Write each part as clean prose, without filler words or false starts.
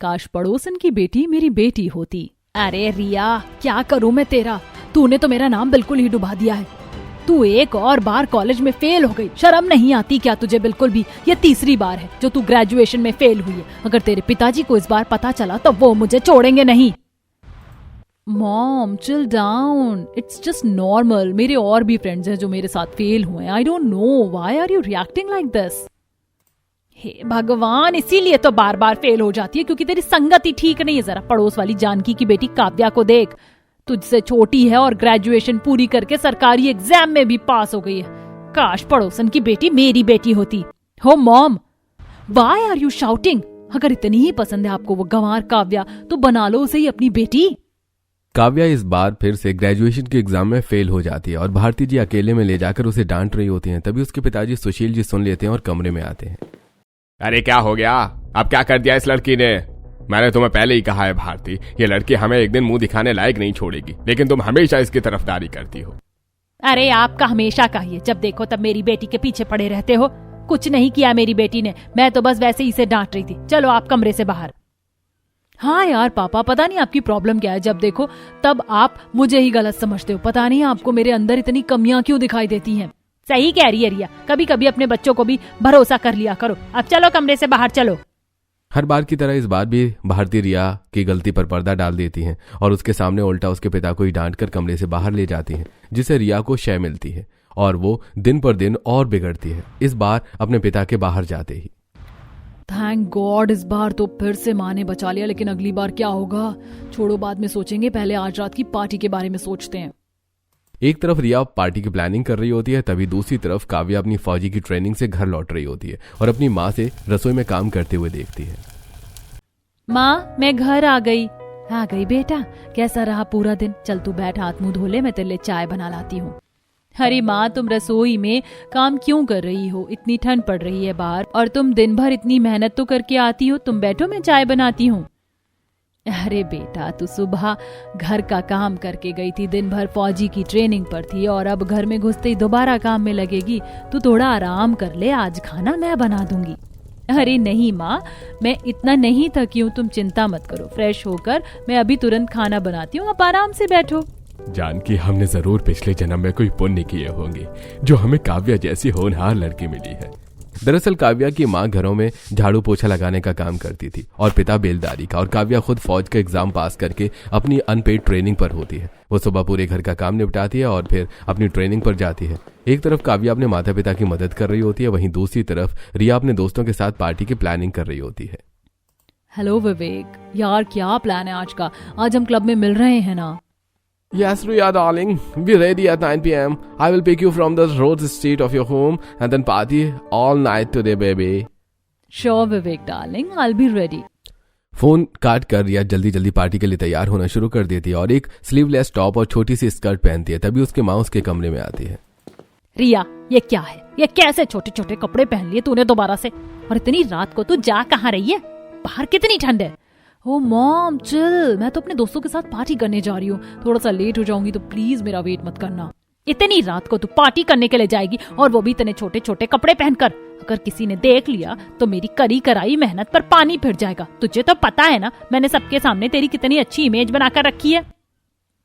काश पड़ोसन की बेटी मेरी बेटी होती। अरे रिया, क्या करूं मैं तेरा, तूने तो मेरा नाम बिल्कुल ही डुबा दिया है। तू एक और बार कॉलेज में फेल हो गई, शर्म नहीं आती क्या तुझे बिल्कुल भी? ये तीसरी बार है जो तू ग्रेजुएशन में फेल हुई है। अगर तेरे पिताजी को इस बार पता चला तो वो मुझे छोड़ेंगे नहीं। Mom chill down, it's just normal. मेरे और भी फ्रेंड्स हैं जो मेरे साथ फेल हुए हैं। I don't know why are you reacting like this. हे भगवान, इसीलिए तो बार बार फेल हो जाती है क्योंकि तेरी संगति ठीक नहीं है। जरा पड़ोस वाली जानकी की बेटी काव्या को देख, तुझसे छोटी है और ग्रेजुएशन पूरी करके सरकारी एग्जाम में भी पास हो गई है। काश पड़ोसन की बेटी मेरी बेटी होती। हो mom, why are you shouting? अगर इतनी ही पसंद है आपको वो गंवार काव्या तो बना लो उसे ही अपनी बेटी। काव्या इस बार फिर से ग्रेजुएशन के एग्जाम में फेल हो जाती है और भारती जी अकेले में ले जाकर उसे डांट रही होती हैं। तभी उसके पिताजी सुशील जी सुन लेते हैं और कमरे में आते हैं। अरे क्या हो गया, अब क्या कर दिया इस लड़की ने? मैंने तुम्हें पहले ही कहा है भारती, ये लड़की हमें एक दिन मुंह दिखाने लायक नहीं छोड़ेगी, लेकिन तुम हमेशा इसकी तरफदारी करती हो। अरे आपका हमेशा का ही है, जब देखो तब मेरी बेटी के पीछे पड़े रहते हो। कुछ नहीं किया मेरी बेटी ने, मैं तो बस वैसे ही इसे डांट रही थी। चलो आप कमरे से बाहर। हाँ यार पापा, पता नहीं आपकी प्रॉब्लम क्या है, जब देखो तब आप मुझे ही गलत समझते हो। पता नहीं आपको मेरे अंदर इतनी कमियां क्यों दिखाई देती हैं। सही कह रही है रिया, कभी कभी अपने बच्चों को भी भरोसा कर लिया करो। अब चलो कमरे से बाहर चलो। हर बार की तरह इस बार भी भारती रिया की गलती पर पर्दा डाल देती हैं और उसके सामने उल्टा उसके पिता को ही डांटकर कमरे से बाहर ले जाती हैं, जिससे रिया को शय मिलती है और वो दिन पर दिन और बिगड़ती है, इस बार अपने पिता के बाहर जाते ही। थैंक गॉड, इस बार तो फिर से माँ ने बचा लिया, लेकिन अगली बार क्या होगा छोड़ो, बाद में सोचेंगे, पहले आज रात की पार्टी के बारे में सोचते हैं। एक तरफ रिया पार्टी की प्लानिंग कर रही होती है, तभी दूसरी तरफ काव्या अपनी फौजी की ट्रेनिंग से घर लौट रही होती है और अपनी माँ से रसोई में काम करते हुए देखती है। माँ मैं घर आ गई। आ गई बेटा, कैसा रहा पूरा दिन? चल तू बैठ, हाथ मुंह धो ले, मैं तेरे लिए चाय बना लाती हूँ। अरे माँ, तुम रसोई में काम क्यों कर रही हो? इतनी ठंड पड़ रही है बाहर और तुम दिन भर इतनी मेहनत तो करके आती हो। तुम बैठो, मैं चाय बनाती हूँ। अरे बेटा, तू सुबह घर का काम करके गई थी, दिन भर फौजी की ट्रेनिंग पर थी और अब घर में घुसते ही दोबारा काम में लगेगी। तू थोड़ा आराम कर ले, आज खाना मैं बना दूंगी। अरे नहीं माँ, मैं इतना नहीं थकी हूँ, तुम चिंता मत करो। फ्रेश होकर मैं अभी तुरंत खाना बनाती हूँ, आप आराम से बैठो। जानकी, हमने जरूर पिछले जन्म में कोई पुण्य किए होंगे जो हमें काव्या जैसी होनहार लड़की मिली है। दरअसल काव्या की माँ घरों में झाड़ू पोछा लगाने का काम करती थी और पिता बेलदारी का, और काव्या खुद फौज का एग्जाम पास करके अपनी अनपेड ट्रेनिंग पर होती है। वो सुबह पूरे घर का काम निपटाती है और फिर अपनी ट्रेनिंग पर जाती है। एक तरफ काव्या अपने माता पिता की मदद कर रही होती है, वहीं दूसरी तरफ रिया अपने दोस्तों के साथ पार्टी की प्लानिंग कर रही होती है। हेलो विवेक, यार क्या प्लान है आज का? आज हम क्लब में मिल रहे हैं ना? Yes, Riya, darling. Be ready at 9 p.m. I will pick you from the road street of your home and then party all night today, baby. Sure, Vivek, darling. I'll be ready. Phone काट कर रिया जल्दी जल्दी party के लिए तैयार होना शुरू कर देती है और एक स्लीवलेस टॉप और छोटी सी स्कर्ट पहनती है। तभी उसकी माँ उसके कमरे में आती है। रिया, ये क्या है? ये कैसे छोटे छोटे कपड़े पहन लिए तूने दोबारा से? और इतनी रात को तू जा कहाँ रही है? बाहर कितनी ठंड है। ओ मॉम चिल, मैं तो अपने दोस्तों के साथ पार्टी करने जा रही हूँ, थोड़ा सा लेट हो जाऊंगी तो प्लीज मेरा वेट मत करना। इतनी रात को तू पार्टी करने के लिए जाएगी और वो भी इतने छोटे छोटे कपड़े पहनकर? अगर किसी ने देख लिया तो मेरी करी कराई मेहनत पर पानी फिर जाएगा। तुझे तो पता है ना मैंने सबके सामने तेरी कितनी अच्छी इमेज बनाकर रखी है।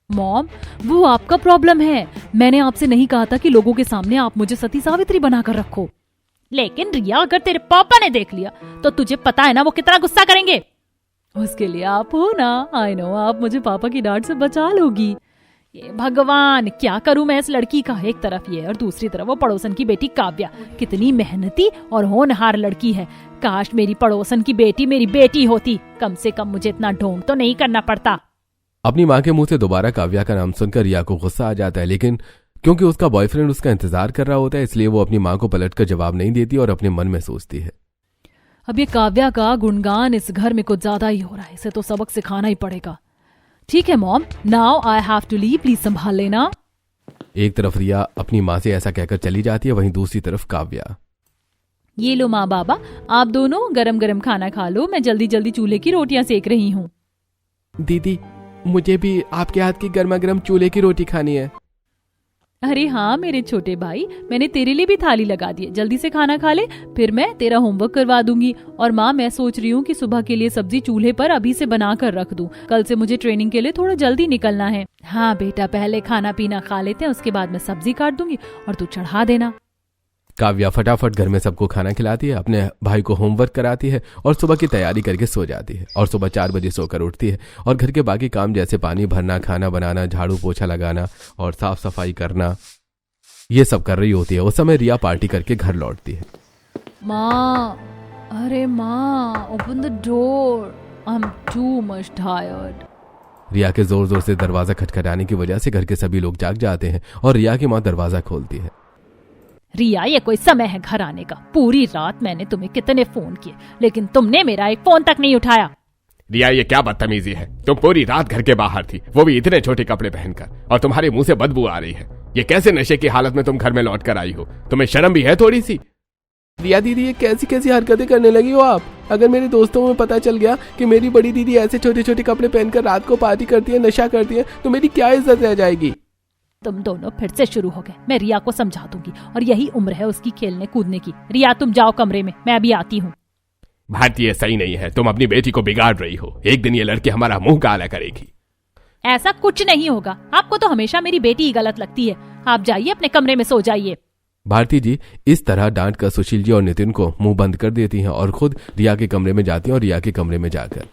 मॉम, वो आपका प्रॉब्लम है, मैंने आपसे नहीं कहा था कि लोगों के सामने आप मुझे सती सावित्री बनाकर रखो। लेकिन रिया, अगर तेरे पापा ने देख लिया तो तुझे पता है ना वो कितना गुस्सा करेंगे। उसके लिए आप हो ना, आई नो, आप मुझे पापा की डांट से बचा लोगी। ये भगवान, क्या करूं मैं इस लड़की का? एक तरफ ये और दूसरी तरफ वो पड़ोसन की बेटी काव्या, कितनी मेहनती और होनहार लड़की है। काश मेरी पड़ोसन की बेटी मेरी बेटी होती, कम से कम मुझे इतना ढोंग तो नहीं करना पड़ता। अपनी माँ के मुंह से दोबारा काव्या का नाम सुनकर रिया को गुस्सा आ जाता है, लेकिन क्योंकि उसका बॉयफ्रेंड उसका इंतजार कर रहा होता है इसलिए वो अपनी माँ को पलटकर जवाब नहीं देती और अपने मन में सोचती है, अब ये काव्या का गुणगान इस घर में कुछ ज्यादा ही हो रहा है, इसे तो सबक सिखाना ही पड़ेगा। ठीक है mom, now I have to leave, please संभाल लेना। एक तरफ रिया अपनी माँ से ऐसा कहकर चली जाती है, वहीं दूसरी तरफ काव्या, ये लो माँ बाबा, आप दोनों गरम गरम खाना खा लो, मैं जल्दी जल्दी चूल्हे की रोटियां सेक रही हूँ। दीदी, मुझे भी आपके हाथ की गर्मा गर्म चूल्हे की रोटी खानी है। अरे हाँ मेरे छोटे भाई, मैंने तेरे लिए भी थाली लगा दी है, जल्दी से खाना खा ले, फिर मैं तेरा होमवर्क करवा दूंगी। और माँ मैं सोच रही हूँ कि सुबह के लिए सब्जी चूल्हे पर अभी से बना कर रख दूं, कल से मुझे ट्रेनिंग के लिए थोड़ा जल्दी निकलना है। हाँ बेटा, पहले खाना पीना खा लेते हैं, उसके बाद मैं सब्जी काट दूंगी और तू चढ़ा देना। काव्या फटाफट घर में सबको खाना खिलाती है, अपने भाई को होमवर्क कराती है और सुबह की तैयारी करके सो जाती है। और सुबह 4 बजे सोकर उठती है और घर के बाकी काम जैसे पानी भरना, खाना बनाना, झाड़ू पोछा लगाना और साफ सफाई करना, ये सब कर रही होती है। उस समय रिया पार्टी करके घर लौटती है। माँ, अरे माँ, open the door, I am too much tired. Riya के जोर जोर से दरवाजा खटखटाने की वजह से घर के सभी लोग जाग जाते हैं और रिया की माँ दरवाजा खोलती है। रिया, ये कोई समय है घर आने का? पूरी रात मैंने तुम्हें कितने फोन किए, लेकिन तुमने मेरा एक फोन तक नहीं उठाया। रिया, ये क्या बदतमीजी है? तुम पूरी रात घर के बाहर थी, वो भी इतने छोटे कपड़े पहनकर, और तुम्हारे मुंह से बदबू आ रही है। ये कैसे नशे की हालत में तुम घर में लौट कर आई हो? तुम्हें शर्म भी है थोड़ी सी? रिया दीदी, ये कैसी कैसी हरकतें करने लगी हो आप? अगर मेरे दोस्तों में पता चल गया कि मेरी बड़ी दीदी ऐसे छोटे छोटे कपड़े पहनकर रात को पार्टी करती है, नशा करती है, तो मेरी क्या इज्जत रह जाएगी? तुम दोनों फिर से शुरू हो गए। मैं रिया को समझा दूंगी, और यही उम्र है उसकी खेलने कूदने की। रिया तुम जाओ कमरे में, मैं अभी आती हूँ। भारती, ये सही नहीं है, तुम अपनी बेटी को बिगाड़ रही हो। एक दिन ये लड़की हमारा मुंह काला करेगी। ऐसा कुछ नहीं होगा, आपको तो हमेशा मेरी बेटी ही गलत लगती है। आप जाइए अपने कमरे में सो जाइए। भारती जी इस तरह डांट कर सुशील जी और नितिन को मुंह बंद कर देती हैं और खुद रिया के कमरे में जाती हैं। और रिया के कमरे में जाकर,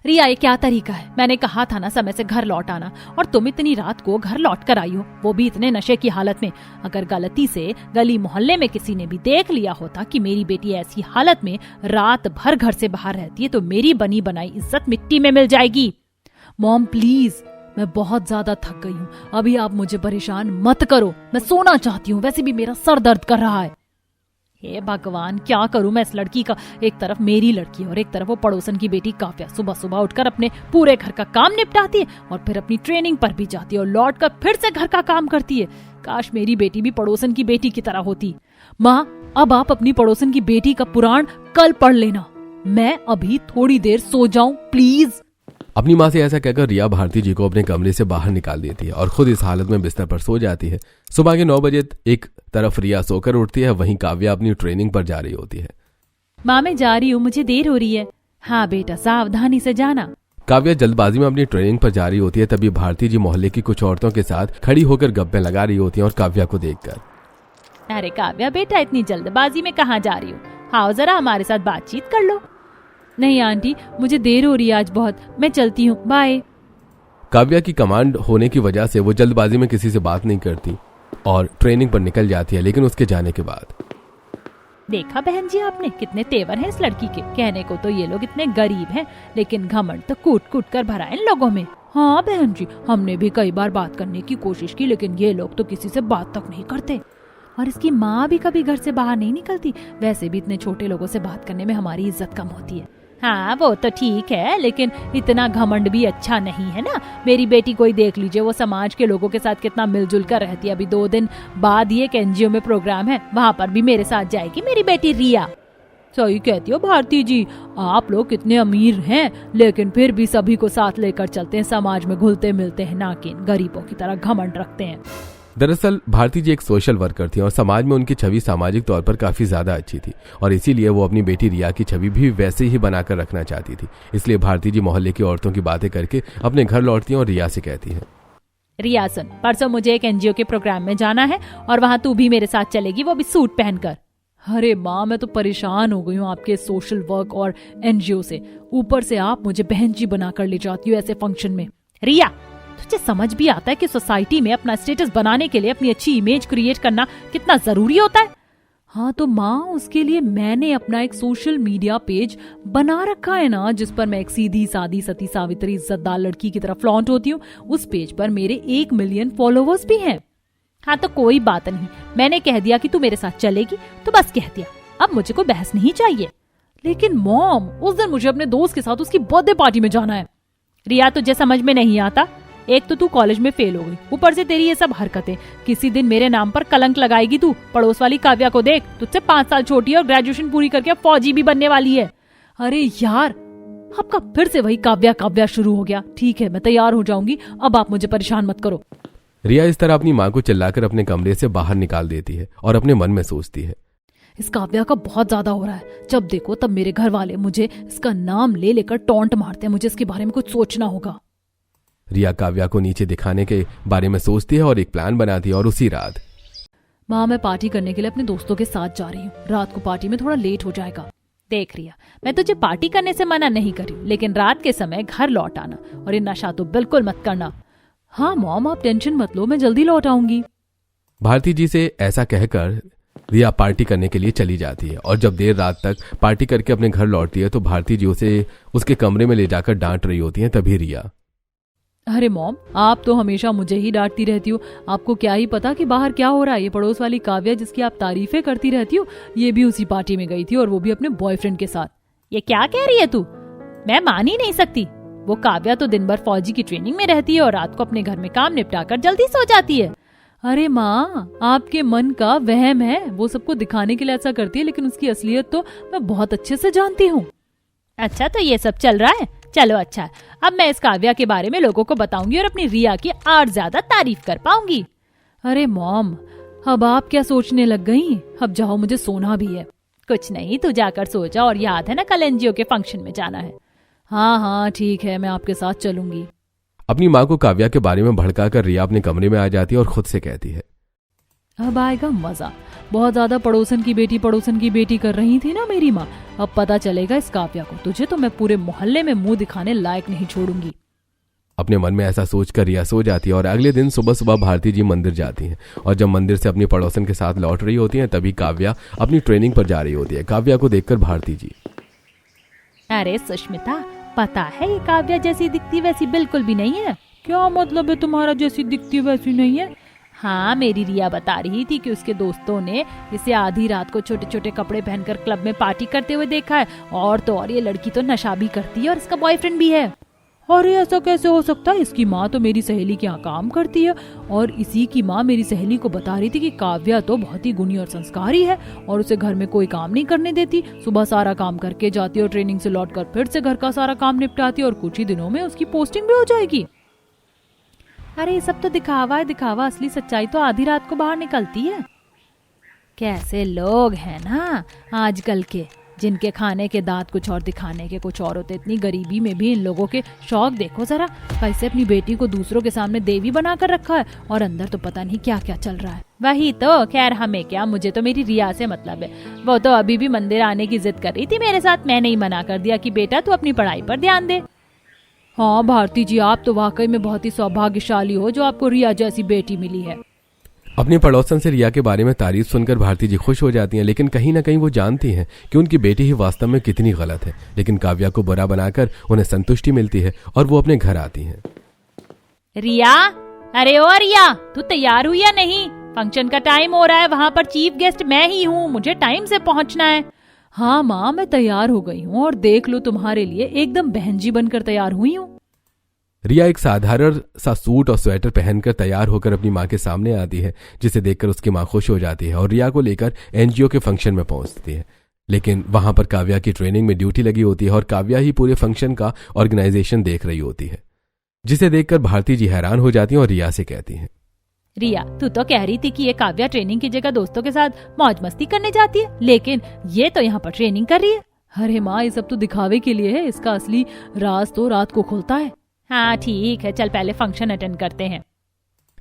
रिया ये क्या तरीका है? मैंने कहा था ना समय से घर लौट आना, और तुम इतनी रात को घर लौट कर आई हो, वो भी इतने नशे की हालत में। अगर गलती से गली मोहल्ले में किसी ने भी देख लिया होता कि मेरी बेटी ऐसी हालत में रात भर घर से बाहर रहती है, तो मेरी बनी बनाई इज्जत मिट्टी में मिल जाएगी। मॉम प्लीज, मैं बहुत ज्यादा थक गई हूँ, अभी आप मुझे परेशान मत करो, मैं सोना चाहती हूँ, वैसे भी मेरा सर दर्द कर रहा है। हे भगवान, क्या करूं मैं इस लड़की का? एक तरफ मेरी लड़की और एक तरफ वो पड़ोसन की बेटी काव्या सुबह सुबह उठकर अपने पूरे घर का काम निपटाती है और फिर अपनी ट्रेनिंग पर भी जाती है और लौटकर फिर से घर का काम करती है। काश मेरी बेटी भी पड़ोसन की बेटी की तरह होती। माँ, अब आप अपनी पड़ोसन की बेटी का पुराण कल पढ़ लेना, मैं अभी थोड़ी देर सो जाऊं प्लीज। अपनी माँ से ऐसा कहकर रिया भारती जी को अपने कमरे से बाहर निकाल देती है और खुद इस हालत में बिस्तर पर सो जाती है। सुबह के 9 बजे एक तरफ रिया सोकर उठती है, वहीं काव्या अपनी ट्रेनिंग पर जा रही होती है। माँ मैं जा रही हूँ, मुझे देर हो रही है। हाँ बेटा, सावधानी से जाना। काव्या जल्दबाजी में अपनी ट्रेनिंग पर जा रही होती है, तभी भारती जी मोहल्ले की कुछ औरतों के साथ खड़ी होकर गप्पे लगा रही होती हैं और काव्या को देखकर, अरे काव्या बेटा, इतनी जल्दबाजी में कहाँ जा रही हो? आओ जरा हमारे साथ बातचीत कर लो। नहीं आंटी, मुझे देर हो रही है आज बहुत, मैं चलती हूँ, बाय। काव्या की कमांड होने की वजह से वो जल्दबाजी में किसी से बात नहीं करती और ट्रेनिंग पर निकल जाती है। लेकिन उसके जाने के बाद, देखा बहन जी आपने, कितने तेवर हैं इस लड़की के। कहने को तो ये लोग इतने गरीब हैं, लेकिन घमंड तो कूट कूट कर भरा है इन लोगों में। हाँ बहन जी, हमने भी कई बार बात करने की कोशिश की, लेकिन ये लोग तो किसी से बात तक नहीं करते। और इसकी माँ भी कभी घर से बाहर नहीं निकलती। वैसे भी इतने छोटे लोगों से बात करने में हमारी इज्जत कम होती है। हाँ वो तो ठीक है, लेकिन इतना घमंड भी अच्छा नहीं है ना। मेरी बेटी को ही देख लीजिए, वो समाज के लोगों के साथ कितना मिलजुल कर रहती है। अभी 2 दिन बाद ही एक NGO में प्रोग्राम है, वहाँ पर भी मेरे साथ जाएगी मेरी बेटी रिया। सही कहती हो भारती जी, आप लोग कितने अमीर हैं, लेकिन फिर भी सभी को साथ लेकर चलते हैं, समाज में घुलते मिलते हैं, ना कि गरीबों की तरह घमंड रखते हैं। दरअसल भारती जी एक सोशल वर्कर थी और समाज में उनकी छवि सामाजिक तौर पर काफी ज्यादा अच्छी थी और इसीलिए वो अपनी बेटी रिया की छवि भी वैसे ही बनाकर रखना चाहती थी। इसलिए भारती जी मोहल्ले की औरतों की बातें करके अपने घर लौटती हैं और रिया से कहती हैं, रिया सुन, परसों मुझे एक NGO के प्रोग्राम में जाना है और वहाँ तू भी मेरे साथ चलेगी, वो भी सूट पहनकर। अरे माँ, मैं तो परेशान हो गई हूँ आपके सोशल वर्क और NGO से, ऊपर से आप मुझे बहन जी बनाकर ले जाती हो ऐसे फंक्शन में। रिया, तुझे समझ भी आता है कि सोसाइटी में अपना स्टेटस बनाने के लिए अपनी अच्छी इमेज क्रिएट करना कितना जरूरी होता है? हाँ तो माँ, उसके लिए मैंने अपना एक सोशल मीडिया पेज बना रखा है ना, जिस पर मैं एक सीधी सादी सती सावित्री इज्जतदार लड़की की तरह फ्लॉन्ट होती हूँ। उस पेज पर मेरे 1 मिलियन फॉलोवर्स भी हैं। हाँ तो कोई बात नहीं, मैंने कह दिया कि तू मेरे साथ चलेगी, तो बस कह दिया, अब मुझे कोई बहस नहीं चाहिए। लेकिन मॉम, उस दिन मुझे अपने दोस्त के साथ उसकी बर्थडे पार्टी में जाना है। रिया, तुझे समझ में नहीं आता? एक तो तू कॉलेज में फेल हो गई, ऊपर से तेरी ये सब हरकतें। किसी दिन मेरे नाम पर कलंक लगाएगी तू। पड़ोस वाली काव्या को देख, तुझसे 5 साल छोटी है और ग्रेजुएशन पूरी करके फौजी भी बनने वाली है। अरे यार, आपका फिर से वही काव्या काव्या शुरू हो गया। ठीक है, मैं तैयार हो जाऊंगी, अब आप मुझे परेशान मत करो। रिया इस तरह अपनी माँ को चिल्लाकर अपने कमरे से बाहर निकाल देती है और अपने मन में सोचती है, इस काव्या का बहुत ज्यादा हो रहा है। जब देखो तब मेरे घर वाले मुझे इसका नाम ले लेकर टॉन्ट मारते हैं। मुझे इसके बारे में कुछ सोचना होगा। रिया काव्या को नीचे दिखाने के बारे में सोचती है और एक प्लान बनाती है। और उसी रात, माँ मैं पार्टी करने के लिए अपने दोस्तों के साथ जा रही हूँ। रात को पार्टी में थोड़ा लेट हो जाएगा। देख रिया, मैं तुझे पार्टी करने से मना नहीं कर रही हूँ, लेकिन रात के समय घर लौट आना और ये नशा तो बिल्कुल मत करना। हाँ मॉम, आप टेंशन मत लो, मैं जल्दी लौट आऊंगी। भारती जी से ऐसा कहकर रिया पार्टी करने के लिए चली जाती है। और जब देर रात तक पार्टी करके अपने घर लौटती है तो भारती जी उसे उसके कमरे में ले जाकर डांट रही होती हैं। तभी रिया, अरे मॉम, आप तो हमेशा मुझे ही डांटती रहती हो। आपको क्या ही पता कि बाहर क्या हो रहा है। ये पड़ोस वाली काव्या जिसकी आप तारीफें करती रहती हो, ये भी उसी पार्टी में गई थी और वो भी अपने बॉयफ्रेंड के साथ। ये क्या कह रही है तू? मैं मान ही नहीं सकती। वो काव्या तो दिन भर फौजी की ट्रेनिंग में रहती है और रात को अपने घर में काम निपटा कर जल्दी सो जाती है। अरे माँ, आपके मन का वहम है। वो सबको दिखाने के लिए ऐसा करती है, लेकिन उसकी असलियत तो मैं बहुत अच्छे से जानती हूँ। अच्छा, तो ये सब चल रहा है। चलो अच्छा, अब मैं इस काव्या के बारे में लोगों को बताऊंगी और अपनी रिया की और ज्यादा तारीफ कर पाऊंगी। अरे मॉम, अब आप क्या सोचने लग गई? अब जाओ, मुझे सोना भी है। कुछ नहीं, तू जाकर सो जा। और याद है ना, कल एनजीओ के फंक्शन में जाना है। हाँ हाँ ठीक है, मैं आपके साथ चलूंगी। अपनी माँ को काव्या के बारे में भड़काकर रिया अपने कमरे में आ जाती है और खुद से कहती है, अब आएगा मजा। बहुत ज्यादा पड़ोसन की बेटी कर रही थी ना मेरी माँ। अब पता चलेगा इस काव्या को। तुझे तो मैं पूरे मोहल्ले में मुंह दिखाने लायक नहीं छोड़ूंगी। अपने मन में ऐसा सोचकर रिया सो जाती है। और अगले दिन सुबह सुबह भारती जी मंदिर जाती हैं। और जब मंदिर से अपनी पड़ोसन के साथ लौट रही होती हैं, तभी काव्या अपनी ट्रेनिंग पर जा रही होती है। काव्या को देखकर भारती जी, अरे सुष्मिता, पता है ये काव्या जैसी दिखती वैसी बिल्कुल भी नहीं है। क्या मतलब है तुम्हारा जैसी दिखती वैसी नहीं है? हाँ, मेरी रिया बता रही थी कि उसके दोस्तों ने इसे आधी रात को छोटे छोटे कपड़े पहनकर क्लब में पार्टी करते हुए देखा है। और तो और ये लड़की तो नशा भी करती है और इसका बॉयफ्रेंड भी है। अरे ऐसा कैसे हो सकता है? इसकी माँ तो मेरी सहेली के यहाँ काम करती है और इसी की माँ मेरी सहेली को बता रही थी कि काव्या तो बहुत ही गुणी और संस्कारी है और उसे घर में कोई काम नहीं करने देती। सुबह सारा काम करके जाती है और ट्रेनिंग से लौटकर फिर से घर का सारा काम निपटाती है और कुछ ही दिनों में उसकी पोस्टिंग भी हो जाएगी। अरे ये सब तो दिखावा है, दिखावा। असली सच्चाई तो आधी रात को बाहर निकलती है। कैसे लोग हैं ना आजकल के, जिनके खाने के दांत कुछ और दिखाने के कुछ और होते। इतनी गरीबी में भी इन लोगों के शौक देखो जरा। कैसे अपनी बेटी को दूसरों के सामने देवी बना कर रखा है और अंदर तो पता नहीं क्या क्या चल रहा है। वही तो। खैर हमें क्या, मुझे तो मेरी रिया से मतलब है। वो तो अभी भी मंदिर आने की जिद कर रही थी मेरे साथ। मैंने ही मना कर दिया कि बेटा तू अपनी पढ़ाई पर ध्यान दे। हाँ भारती जी, आप तो वाकई में बहुत ही सौभाग्यशाली हो जो आपको रिया जैसी बेटी मिली है। अपनी पड़ोसन से रिया के बारे में तारीफ सुनकर भारती जी खुश हो जाती हैं। लेकिन कहीं ना कहीं वो जानती हैं कि उनकी बेटी ही वास्तव में कितनी गलत है। लेकिन काव्या को बुरा बनाकर उन्हें संतुष्टि मिलती है और वो अपने घर आती हैं। रिया, अरे ओ रिया, तू तैयार हुई या नहीं? फंक्शन का टाइम हो रहा है, वहाँ पर चीफ गेस्ट मैं ही हूँ, मुझे टाइम से पहुँचना है। हाँ माँ, मैं तैयार हो गई हूँ और देख लो तुम्हारे लिए एकदम बहन जी बनकर तैयार हुई हूँ। रिया एक साधारण सा सूट और स्वेटर पहनकर तैयार होकर अपनी माँ के सामने आती है, जिसे देखकर उसकी माँ खुश हो जाती है और रिया को लेकर एनजीओ के फंक्शन में पहुंचती है। लेकिन वहां पर काव्या की ट्रेनिंग में ड्यूटी लगी होती है और काव्या ही पूरे फंक्शन का ऑर्गेनाइजेशन देख रही होती है, जिसे देखकर भारती जी हैरान हो जाती हैं और रिया से कहती हैं, रिया, तू तो कह रही थी कि ये काव्या ट्रेनिंग की जगह दोस्तों के साथ मौज मस्ती करने जाती है, लेकिन ये तो यहाँ पर ट्रेनिंग कर रही है। अरे माँ, ये सब तो दिखावे के लिए है। इसका असली राज तो रात को खुलता है। हाँ ठीक है, चल पहले फंक्शन अटेंड करते हैं।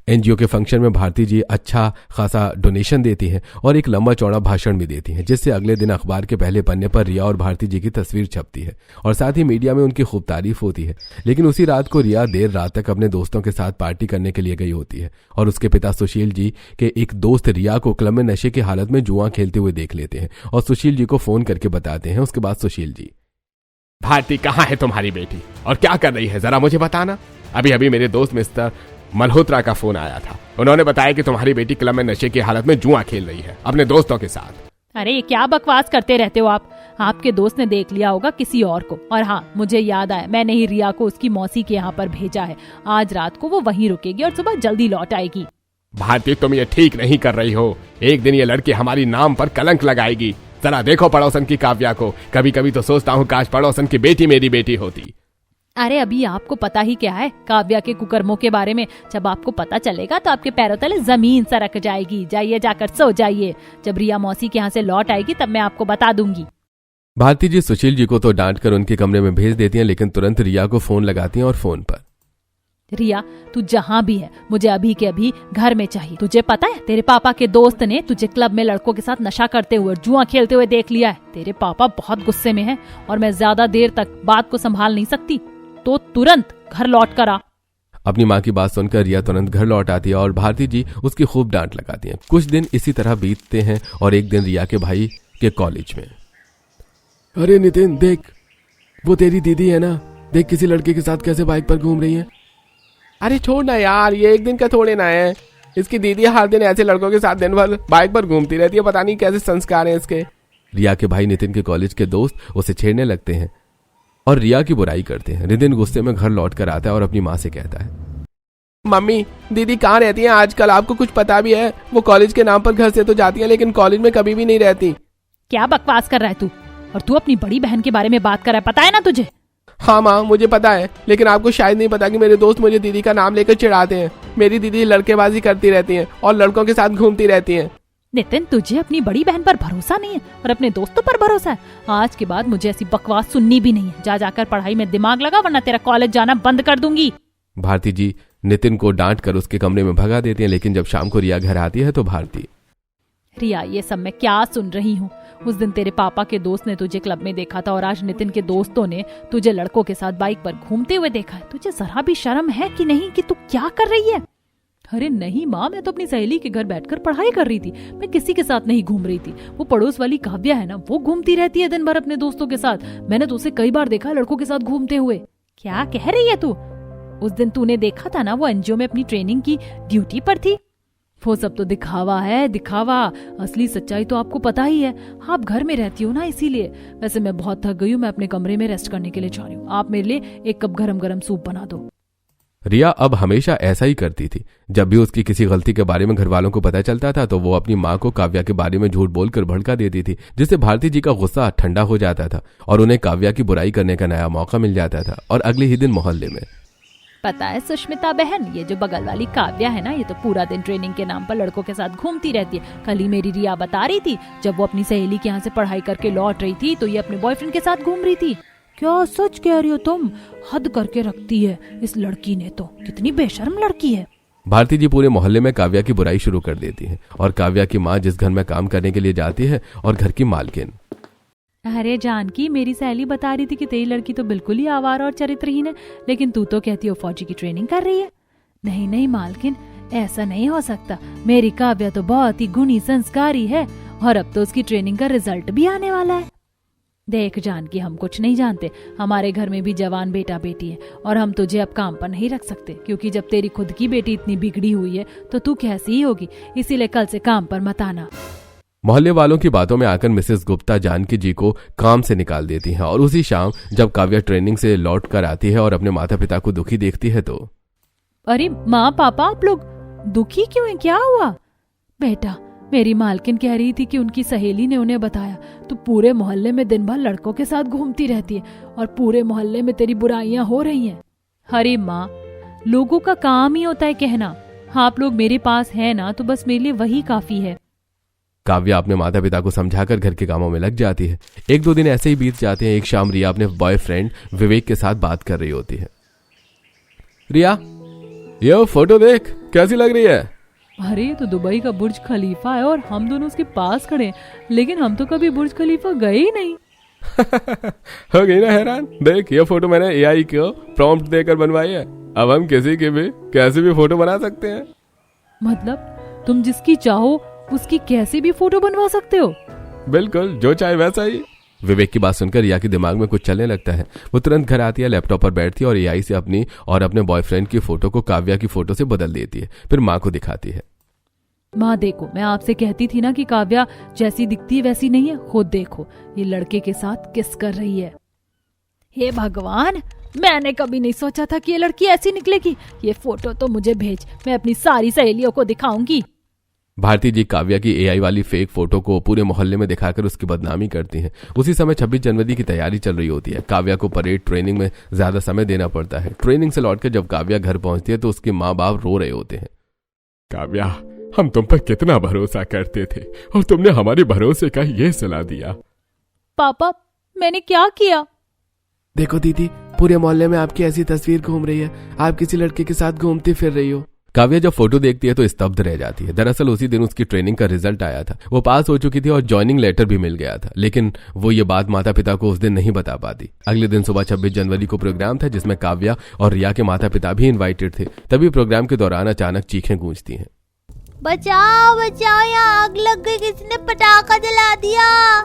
एनजीओ के फंक्शन में भारती जी अच्छा खासा डोनेशन देती हैं और एक लंबा चौड़ा भाषण भी देती हैं, जिससे अगले दिन अखबार के पहले पन्ने पर रिया और भारती जी की तस्वीर छपती है और साथ ही मीडिया में उनकी खूब तारीफ होती है। लेकिन उसी रात को रिया देर रात तक अपने दोस्तों के साथ पार्टी करने के लिए गई होती है और उसके पिता सुशील जी के एक दोस्त रिया को क्लब में नशे की हालत में जुआ खेलते हुए देख लेते हैं और सुशील जी को फोन करके बताते हैं। उसके बाद सुशील जी, भारती कहाँ है तुम्हारी बेटी और क्या कर रही है, जरा मुझे बताना। अभी अभी मेरे दोस्त मिस्टर मल्होत्रा का फोन आया था। उन्होंने बताया कि तुम्हारी बेटी क्लब में नशे की हालत में जुआ खेल रही है अपने दोस्तों के साथ। अरे ये क्या बकवास करते रहते हो आप? आपके दोस्त ने देख लिया होगा किसी और को। और हाँ, मुझे याद आया, मैंने ही रिया को उसकी मौसी के यहाँ पर भेजा है। आज रात को वो वहीं रुकेगी और सुबह जल्दी लौट आएगी। भारती, तुम ये ठीक नहीं कर रही हो। एक दिन ये लड़की हमारी नाम पर कलंक लगाएगी। जरा देखो पड़ोसन की काव्या को। कभी कभी तो सोचता हूँ काश पड़ोसन की बेटी मेरी बेटी होती। अरे अभी आपको पता ही क्या है काव्या के कुकर्मों के बारे में। जब आपको पता चलेगा तो आपके पैरों तले जमीन सरक जाएगी। जाइए जाकर सो जाइए, जब रिया मौसी के यहाँ से लौट आएगी तब मैं आपको बता दूंगी। भारती जी सुशील जी को तो डांट कर उनके कमरे में भेज देती हैं, लेकिन तुरंत रिया को फोन लगाती हैं और फोन पर, रिया तू जहाँ भी है मुझे अभी के अभी घर में चाहिए। तुझे पता है तेरे पापा के दोस्त ने तुझे क्लब में लड़कों के साथ नशा करते हुए जुआ खेलते हुए देख लिया है। तेरे पापा बहुत गुस्से में हैं और मैं ज्यादा देर तक बात को संभाल नहीं सकती, तो तुरंत घर लौट कर आ। अपनी माँ की बात सुनकर रिया तुरंत घर लौट आती है और भारती जी उसकी खूब डांट लगाती हैं। कुछ दिन इसी तरह बीतते हैं और एक दिन रिया के भाई के कॉलेज में, अरे नितिन देख, वो तेरी दीदी है ना, देख किसी लड़के के साथ कैसे बाइक पर घूम रही है। अरे छोड़ ना यार, ये एक दिन का थोड़े ना है। इसकी दीदी हर दिन ऐसे लड़कों के साथ दिन भर बाइक पर घूमती रहती है, पता नहीं कैसे संस्कार हैं इसके। रिया के भाई नितिन के कॉलेज के दोस्त उसे छेड़ने लगते हैं और रिया की बुराई करते हैं। नितिन गुस्से में घर लौट कर आता है और अपनी माँ से कहता है, मम्मी दीदी कहाँ रहती हैं आजकल, आपको कुछ पता भी है? वो कॉलेज के नाम पर घर से तो जाती है लेकिन कॉलेज में कभी भी नहीं रहती। क्या बकवास कर रहा है तू? और तू अपनी बड़ी बहन के बारे में बात कर रहा है, पता है ना तुझे? हाँ माँ मुझे पता है, लेकिन आपको शायद नहीं पता कि मेरे दोस्त मुझे दीदी का नाम लेकर चिढ़ाते हैं। मेरी दीदी लड़केबाजी करती रहती हैं और लड़कों के साथ घूमती रहती हैं। नितिन तुझे अपनी बड़ी बहन पर भरोसा नहीं है और अपने दोस्तों पर भरोसा है। आज के बाद मुझे ऐसी बकवास सुननी भी नहीं है। जा जाकर पढ़ाई में दिमाग लगा वरना तेरा कॉलेज जाना बंद कर दूंगी। भारती जी नितिन को डांट कर उसके कमरे में भगा देती हैं, लेकिन जब शाम को रिया घर आती है तो भारती, रिया ये सब मैं क्या सुन रही हूँ? उस दिन तेरे पापा के दोस्त ने तुझे क्लब में देखा था और आज नितिन के दोस्तों ने तुझे लड़कों के साथ बाइक पर घूमते हुए देखा है। तुझे जरा भी शर्म है कि नहीं कि तू क्या कर रही है? अरे नहीं माँ, मैं तो अपनी सहेली के घर बैठकर पढ़ाई कर रही थी, मैं किसी के साथ नहीं घूम रही थी। वो पड़ोस वाली काव्या है ना, वो घूमती रहती है दिन भर अपने दोस्तों के साथ। मैंने तो उसे कई बार देखा लड़कों के साथ घूमते हुए। क्या कह रही है तू? उस दिन तूने देखा था ना, वो एनजीओ में अपनी ट्रेनिंग की ड्यूटी पर थी। वो सब तो दिखावा है, दिखावा। असली सच्चाई तो आपको पता ही है। आप घर में रहती हो ना, इसीलिए। वैसे मैं बहुत थक गई हूँ, मैं अपने कमरे में रेस्ट करने के लिए जा रही हूँ। आप मेरे लिए एक कप गरम गरम सूप बना दो। रिया अब हमेशा ऐसा ही करती थी। जब भी उसकी किसी गलती के बारे में घर वालों को पता चलता था तो वो अपनी माँ को काव्या के बारे में झूठ बोलकर भड़का देती थी, जिससे भारती जी का गुस्सा ठंडा हो जाता था और उन्हें काव्या की बुराई करने का नया मौका मिल जाता था। और अगले ही दिन मोहल्ले में, पता है सुष्मिता बहन, ये जो बगल वाली काव्या है ना, ये तो पूरा दिन ट्रेनिंग के नाम पर लड़कों के साथ घूमती रहती है। कल ही मेरी रिया बता रही थी, जब वो अपनी सहेली के यहाँ से पढ़ाई करके लौट रही थी तो ये अपने बॉयफ्रेंड के साथ घूम रही थी। क्या सच कह रही हो तुम? हद करके रखती है इस लड़की ने तो, कितनी बेशर्म लड़की है। भारती जी पूरे मोहल्ले में काव्या की बुराई शुरू कर देती है और काव्या की माँ जिस घर में काम करने के लिए जाती है और घर की मालकिन, अरे जानकी, मेरी सहेली बता रही थी कि तेरी लड़की तो बिल्कुल ही आवारा और चरित्रहीन है, लेकिन तू तो कहती हो फौजी की ट्रेनिंग कर रही है। नहीं नहीं मालकिन, ऐसा नहीं हो सकता। मेरी काव्या तो बहुत ही गुणी संस्कारी है और अब तो उसकी ट्रेनिंग का रिजल्ट भी आने वाला है। देख जानकी, हम कुछ नहीं जानते। हमारे घर में भी जवान बेटा बेटी है और हम तुझे अब काम पर नहीं रख सकते, क्योंकि जब तेरी खुद की बेटी इतनी बिगड़ी हुई है तो तू कैसी ही होगी। इसीलिए कल से काम पर मत आना। मोहल्ले वालों की बातों में आकर मिसेस गुप्ता जानकी जी को काम से निकाल देती हैं और उसी शाम जब काव्या ट्रेनिंग से लौट कर आती है और अपने माता पिता को दुखी देखती है तो, अरे माँ पापा, आप लोग दुखी क्यों हैं? क्या हुआ? बेटा, मेरी मालकिन कह रही थी कि उनकी सहेली ने उन्हें बताया तो पूरे मोहल्ले में दिन भर लड़कों के साथ घूमती रहती है और पूरे मोहल्ले में तेरी बुराइयां हो रही हैं। अरे माँ, लोगों का काम ही होता है कहना। आप लोग मेरे पास है ना, तो बस मेरे लिए वही काफी है। काव्या अपने माता पिता को समझाकर घर के कामों में लग जाती है। एक दो दिन ऐसे ही बीत जाते हैं। एक शाम रिया अपने बॉयफ्रेंड विवेक के साथ बात कर रही होती है। रिया, ये फोटो देख, कैसी लग रही है? अरे तो दुबई का बुर्ज खलीफा है और हम दोनों उसके पास खड़े हैं, लेकिन हम तो कभी बुर्ज खलीफा गए ही नहीं। हो गई ना हैरान? देख, ये फोटो मैंने एआई को प्रॉम्प्ट देकर बनवाई है। अब हम किसी की भी कैसे भी फोटो बना सकते हैं। मतलब तुम जिसकी चाहो उसकी कैसे भी फोटो बनवा सकते हो? बिल्कुल, जो चाहे वैसा ही। विवेक की बात सुनकर रिया के दिमाग में कुछ चलने लगता है। वो तुरंत घर आती है, लैपटॉप पर बैठती है और एआई से अपनी और अपने बॉयफ्रेंड की फोटो को काव्या की फोटो से बदल देती है। फिर माँ को दिखाती है। माँ देखो, मैं आपसे कहती थी ना कि काव्या जैसी दिखती है वैसी नहीं है। खुद देखो, ये लड़के के साथ किस कर रही है। हे भगवान, मैंने कभी नहीं सोचा था कि ये लड़की ऐसी निकलेगी। ये फोटो तो मुझे भेज, मैं अपनी सारी सहेलियों को दिखाऊंगी। भारती जी काव्या की एआई वाली फेक फोटो को पूरे मोहल्ले में दिखाकर उसकी बदनामी करती हैं। उसी समय 26 जनवरी की तैयारी चल रही होती है। काव्या को परेड ट्रेनिंग में ज्यादा समय देना पड़ता है। ट्रेनिंग से लौटकर जब काव्या घर पहुंचती है तो उसके माँ बाप रो रहे होते हैं। काव्या, हम तुम पर कितना भरोसा करते थे और तुमने हमारे भरोसे का ये सलाह दिया। पापा, मैंने क्या किया? देखो दीदी, पूरे मोहल्ले में आपकी ऐसी तस्वीर घूम रही है, आप किसी लड़के के साथ घूमती फिर रही हो। काव्या जब फोटो देखती है तो स्तब्ध रह जाती है। दरअसल उसी दिन उसकी ट्रेनिंग का रिजल्ट आया था। वो पास हो चुकी थी और ज्वाइनिंग लेटर भी मिल गया था, लेकिन वो ये बात माता पिता को उस दिन नहीं बता पाती। अगले दिन सुबह 26 जनवरी को प्रोग्राम था जिसमें काव्या और रिया के माता पिता भी इन्वाइटेड थे। तभी प्रोग्राम के दौरान अचानक चीखें गूंजती हैं। बचाओ बचाओ, यहाँ आग लग गई, किसी ने पटाखा जला दिया।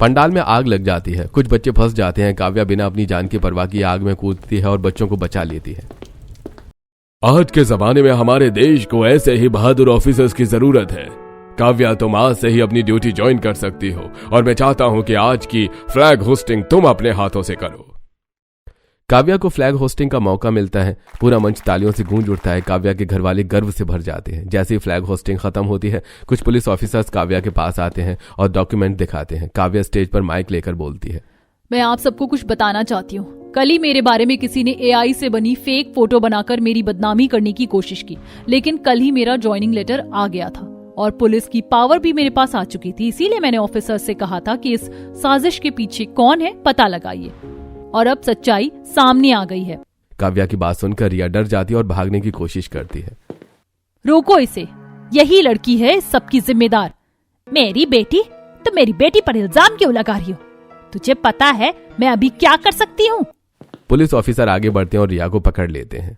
पंडाल में आग लग जाती है। कुछ बच्चे फंस जाते हैं। काव्या बिना अपनी जान की परवाह किए आग में कूदती है और बच्चों को बचा लेती है। आज के जमाने में हमारे देश को ऐसे ही बहादुर ऑफिसर्स की जरूरत है। काव्या, तुम आज से ही अपनी ड्यूटी ज्वाइन कर सकती हो और मैं चाहता हूं कि आज की फ्लैग होस्टिंग तुम अपने हाथों से करो। काव्या को फ्लैग होस्टिंग का मौका मिलता है। पूरा मंच तालियों से गूंज उठता है। काव्या के घर वाले गर्व से भर जाते हैं। जैसे ही फ्लैग होस्टिंग खत्म होती है, कुछ पुलिस ऑफिसर्स काव्या के पास आते हैं और डॉक्यूमेंट दिखाते हैं। काव्या स्टेज पर माइक लेकर बोलती है। मैं आप सबको कुछ बताना चाहती हूँ। कल ही मेरे बारे में किसी ने एआई से बनी फेक फोटो बनाकर मेरी बदनामी करने की कोशिश की, लेकिन कल ही मेरा ज्वाइनिंग लेटर आ गया था और पुलिस की पावर भी मेरे पास आ चुकी थी। इसीलिए मैंने ऑफिसर से कहा था कि इस साजिश के पीछे कौन है पता लगाइए, और अब सच्चाई सामने आ गई है। काव्या की बात सुनकर रिया डर जाती है और भागने की कोशिश करती है। रोको इसे, यही लड़की है इस सबकी जिम्मेदार। मेरी बेटी? तो मेरी बेटी पर इल्जाम क्यों लगा रही हो? तुझे पता है मैं अभी क्या कर सकती हूँ? पुलिस ऑफिसर आगे बढ़ते हैं और रिया को पकड़ लेते हैं।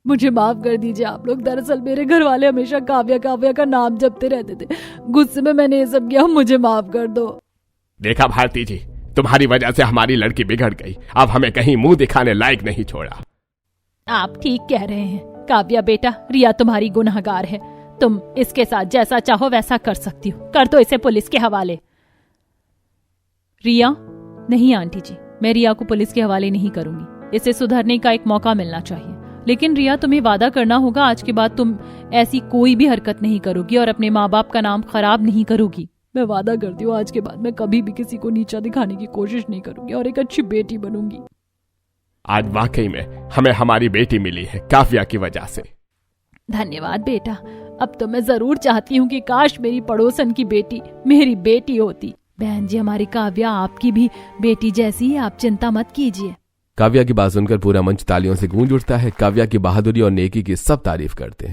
मुझे माफ कर दीजिए आप लोग। दरअसल मेरे घर वाले हमेशा काव्या काव्या का नाम जपते रहते थे। गुस्से में मैंने ये सब किया, मुझे माफ कर दो। देखा भारती जी, तुम्हारी वजह से हमारी लड़की बिगड़ गई। अब हमें कहीं मुंह दिखाने लायक नहीं छोड़ा। आप ठीक कह रहे हैं काव्या बेटा, रिया तुम्हारी गुनहगार है। तुम इसके साथ जैसा चाहो वैसा कर सकती हो। कर दो इसे पुलिस के हवाले। रिया? नहीं आंटी जी, मैं रिया को पुलिस के हवाले नहीं करूंगी। इसे सुधरने का एक मौका मिलना चाहिए। लेकिन रिया, तुम्हें वादा करना होगा आज के बाद तुम ऐसी कोई भी हरकत नहीं करोगी और अपने माँ बाप का नाम खराब नहीं करोगी। मैं वादा करती हूँ आज के बाद मैं कभी भी किसी को नीचा दिखाने की कोशिश नहीं करूंगी और एक अच्छी बेटी बनूंगी। आज वाकई में हमें हमारी बेटी मिली है काव्या की वजह से। धन्यवाद बेटा। अब तो मैं जरूर चाहती हूँ कि काश मेरी पड़ोसन की बेटी मेरी बेटी होती। बहन जी, हमारी काव्या आपकी भी बेटी जैसी है, आप चिंता मत कीजिए। काव्या की बात सुनकर पूरा मंच तालियों से गूंज उठता है। काव्या की बहादुरी और नेकी की सब तारीफ करते हैं।